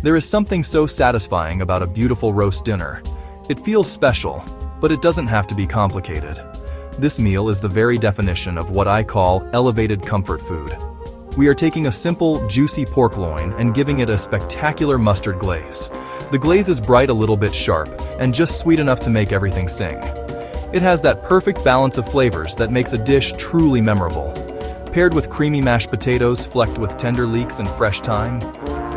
There is something so satisfying about a beautiful roast dinner. It feels special, but it doesn't have to be complicated. This meal is the very definition of what I call elevated comfort food. We are taking a simple, juicy pork loin and giving it a spectacular mustard glaze. The glaze is bright, a little bit sharp, and just sweet enough to make everything sing. It has that perfect balance of flavors that makes a dish truly memorable. Paired with creamy mashed potatoes flecked with tender leeks and fresh thyme,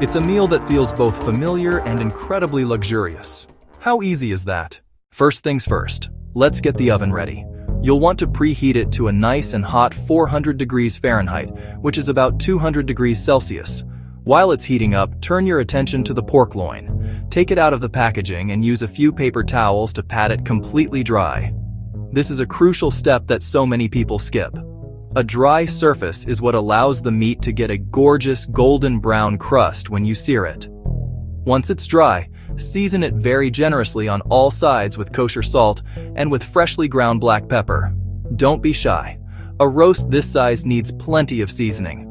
it's a meal that feels both familiar and incredibly luxurious. How easy is that? First things first, let's get the oven ready. You'll want to preheat it to a nice and hot 400 degrees Fahrenheit, which is about 200 degrees Celsius. While it's heating up, turn your attention to the pork loin. Take it out of the packaging and use a few paper towels to pat it completely dry. This is a crucial step that so many people skip. A dry surface is what allows the meat to get a gorgeous golden brown crust when you sear it. Once it's dry, season it very generously on all sides with kosher salt and with freshly ground black pepper. Don't be shy. A roast this size needs plenty of seasoning.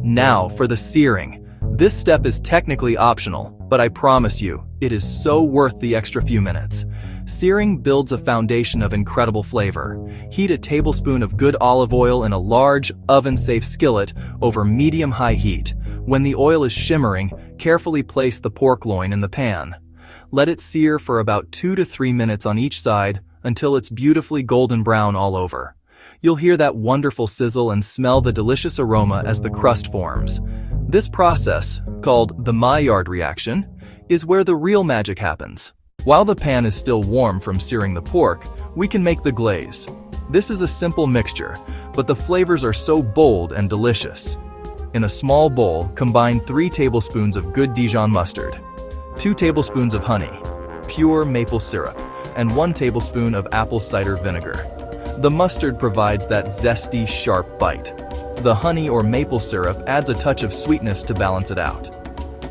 Now for the searing. This step is technically optional, but I promise you, it is so worth the extra few minutes. Searing builds a foundation of incredible flavor. Heat a tablespoon of good olive oil in a large, oven-safe skillet over medium-high heat. When the oil is shimmering, carefully place the pork loin in the pan. Let it sear for about 2 to 3 minutes on each side until it's beautifully golden brown all over. You'll hear that wonderful sizzle and smell the delicious aroma as the crust forms. This process, called the Maillard reaction, is where the real magic happens. While the pan is still warm from searing the pork, we can make the glaze. This is a simple mixture, but the flavors are so bold and delicious. In a small bowl, combine 3 tablespoons of good Dijon mustard, 2 tablespoons of honey, pure maple syrup, and 1 tablespoon of apple cider vinegar. The mustard provides that zesty, sharp bite. The honey or maple syrup adds a touch of sweetness to balance it out.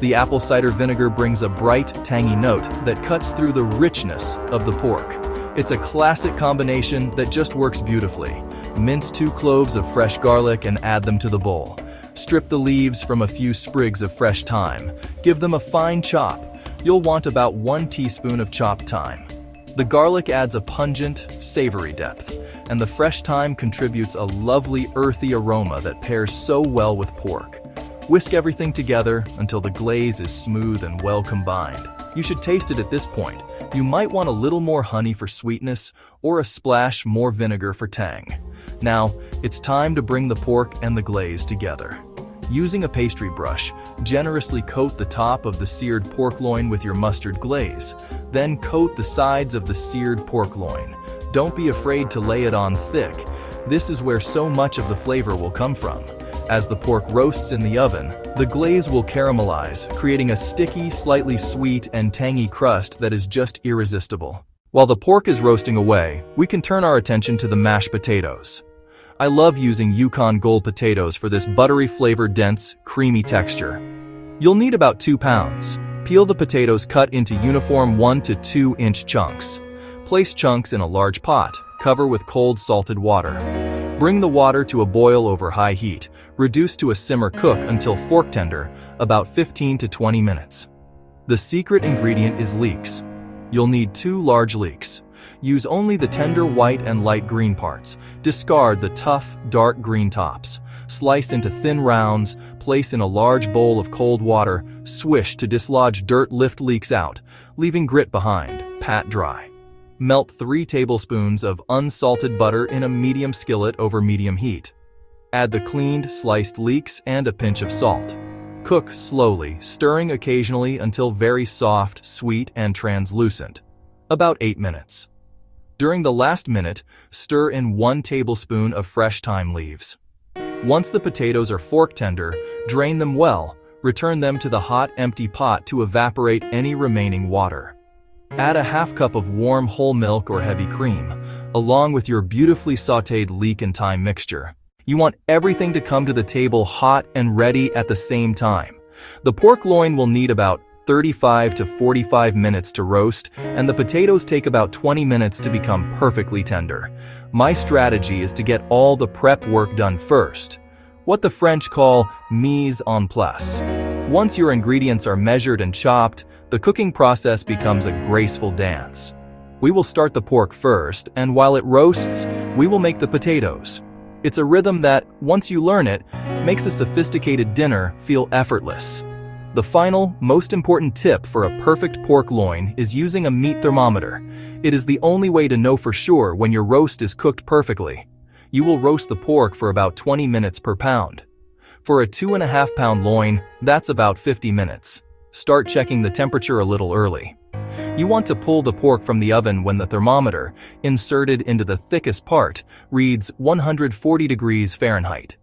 The apple cider vinegar brings a bright, tangy note that cuts through the richness of the pork. It's a classic combination that just works beautifully. Mince 2 cloves of fresh garlic and add them to the bowl. Strip the leaves from a few sprigs of fresh thyme. Give them a fine chop. You'll want about 1 teaspoon of chopped thyme. The garlic adds a pungent, savory depth, and the fresh thyme contributes a lovely, earthy aroma that pairs so well with pork. Whisk everything together until the glaze is smooth and well combined. You should taste it at this point. You might want a little more honey for sweetness or a splash more vinegar for tang. Now, it's time to bring the pork and the glaze together. Using a pastry brush, generously coat the top of the seared pork loin with your mustard glaze. Then coat the sides of the seared pork loin. Don't be afraid to lay it on thick. This is where so much of the flavor will come from. As the pork roasts in the oven, the glaze will caramelize, creating a sticky, slightly sweet and tangy crust that is just irresistible. While the pork is roasting away, we can turn our attention to the mashed potatoes. I love using Yukon Gold potatoes for this buttery flavored, dense, creamy texture. You'll need about 2 pounds. Peel the potatoes cut into uniform 1 to 2 inch chunks. Place chunks in a large pot. Cover with cold salted water. Bring the water to a boil over high heat. Reduce to a simmer, cook until fork tender, about 15 to 20 minutes. The secret ingredient is leeks. You'll need 2 large leeks. Use only the tender white and light green parts. Discard the tough, dark green tops. Slice into thin rounds, place in a large bowl of cold water, swish to dislodge dirt, lift leeks out, leaving grit behind, pat dry. Melt 3 tablespoons of unsalted butter in a medium skillet over medium heat. Add the cleaned, sliced leeks and a pinch of salt. Cook slowly, stirring occasionally until very soft, sweet, and translucent. About 8 minutes. During the last minute, stir in 1 tablespoon of fresh thyme leaves. Once the potatoes are fork tender, drain them well. Return them to the hot, empty pot to evaporate any remaining water. Add a half cup of warm whole milk or heavy cream, along with your beautifully sautéed leek and thyme mixture. You want everything to come to the table hot and ready at the same time. The pork loin will need about 35 to 45 minutes to roast, and the potatoes take about 20 minutes to become perfectly tender. My strategy is to get all the prep work done first, what the French call mise en place. Once your ingredients are measured and chopped, the cooking process becomes a graceful dance. We will start the pork first, and while it roasts, we will make the potatoes. It's a rhythm that, once you learn it, makes a sophisticated dinner feel effortless. The final, most important tip for a perfect pork loin is using a meat thermometer. It is the only way to know for sure when your roast is cooked perfectly. You will roast the pork for about 20 minutes per pound. For a 2.5-pound loin, that's about 50 minutes. Start checking the temperature a little early. You want to pull the pork from the oven when the thermometer, inserted into the thickest part, reads 140 degrees Fahrenheit.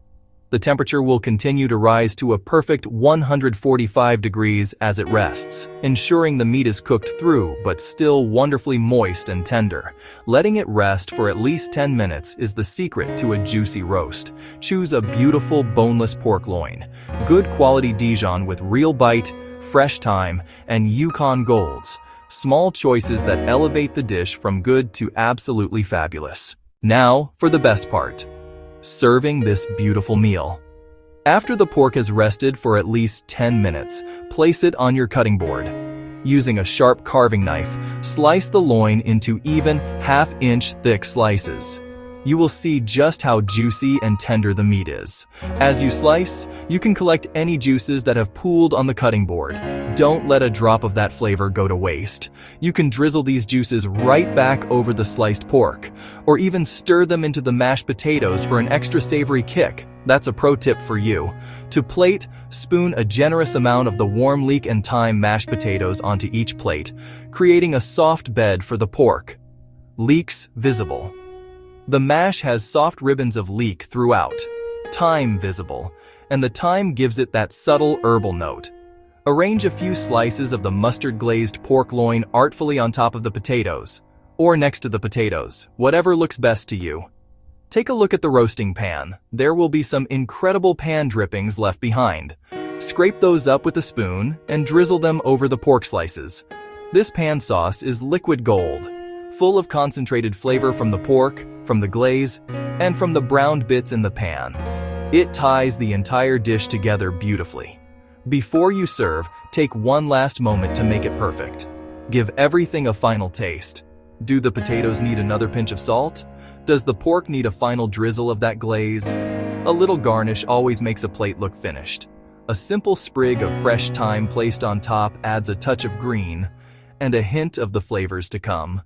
The temperature will continue to rise to a perfect 145 degrees as it rests, ensuring the meat is cooked through but still wonderfully moist and tender. Letting it rest for at least 10 minutes is the secret to a juicy roast. Choose a beautiful boneless pork loin, good quality Dijon with real bite, fresh thyme, and Yukon Golds. Small choices that elevate the dish from good to absolutely fabulous. Now for the best part. Serving this beautiful meal. After the pork has rested for at least 10 minutes, place it on your cutting board. Using a sharp carving knife, slice the loin into even half-inch thick slices. You will see just how juicy and tender the meat is. As you slice, you can collect any juices that have pooled on the cutting board. Don't let a drop of that flavor go to waste. You can drizzle these juices right back over the sliced pork, or even stir them into the mashed potatoes for an extra savory kick. That's a pro tip for you. To plate, spoon a generous amount of the warm leek and thyme mashed potatoes onto each plate, creating a soft bed for the pork. Leeks visible. The mash has soft ribbons of leek throughout, thyme visible, and the thyme gives it that subtle herbal note. Arrange a few slices of the mustard glazed pork loin artfully on top of the potatoes, or next to the potatoes, whatever looks best to you. Take a look at the roasting pan. There will be some incredible pan drippings left behind. Scrape those up with a spoon and drizzle them over the pork slices. This pan sauce is liquid gold, full of concentrated flavor from the pork, from the glaze, and from the browned bits in the pan. It ties the entire dish together beautifully. Before you serve, take one last moment to make it perfect. Give everything a final taste. Do the potatoes need another pinch of salt? Does the pork need a final drizzle of that glaze? A little garnish always makes a plate look finished. A simple sprig of fresh thyme placed on top adds a touch of green and a hint of the flavors to come.